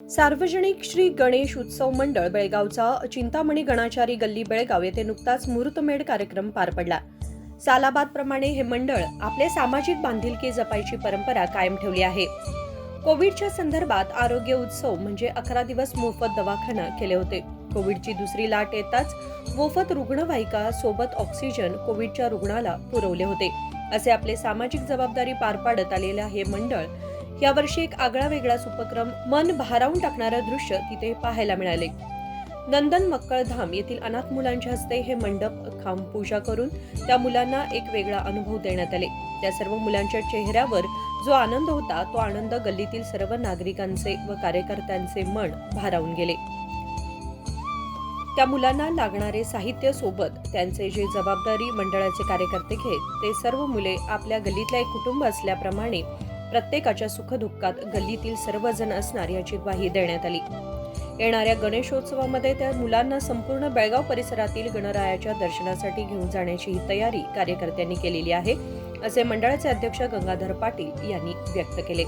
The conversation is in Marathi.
सार्वजनिक श्री गणेश उत्सव मंडळ बेळगावचा चिंतामणी गणाचारी गल्ली बेळगाव येथे नुकताच मुहूर्तमेढ कार्यक्रम पार पडला। सालाबादप्रमाणे हे मंडळ आपले सामाजिक बांधिलकी जपायची परंपरा कायम ठेवली आहे। कोविडच्या संदर्भात आरोग्य उत्सव म्हणजे 11 दिवस मोफत दवाखाना केले होते। कोविडची दुसरी लाट येताच मोफत रुग्णवाहिका सोबत ऑक्सिजन कोविडच्या रुग्णाला पुरवले होते। असे आपले सामाजिक जबाबदारी पार पाडत आलेले हे मंडळ यावर्षी एक आगळा वेगळाच उपक्रम मन भारावून टाकणारे दृश्य तिथे पाहायला मिळाले। नंदन मक्कळधाम येथील अनाथ मुलांच्या हस्ते हे मंडप खांब पूजा करून त्या मुलांना एक वेगळा अनुभव देण्यात आले। त्या सर्व मुलांच्या चेहऱ्यावर जो आनंद होता तो आनंद गल्लीतील सर्व नागरिकांचे व कार्यकर्त्यांचे मन भारावून गेले। त्या मुलांना लागणारे साहित्य सोबत त्यांचे जे जबाबदारी मंडळाचे कार्यकर्ते घेत ते सर्व मुले आपल्या गल्लीतला एक कुटुंब असल्याप्रमाणे प्रत्येकाच्या सुखदुःखात गल्लीतील सर्वजण असणार याची ग्वाही देण्यात आली। येणाऱ्या गणेशोत्सवामध्ये त्या मुलांना संपूर्ण बेळगाव परिसरातील गणरायाच्या दर्शनासाठी घेऊन जाण्याची ही तयारी कार्यकर्त्यांनी केलेली आहे, असे मंडळाचे अध्यक्ष गंगाधर पाटील यांनी व्यक्त केले।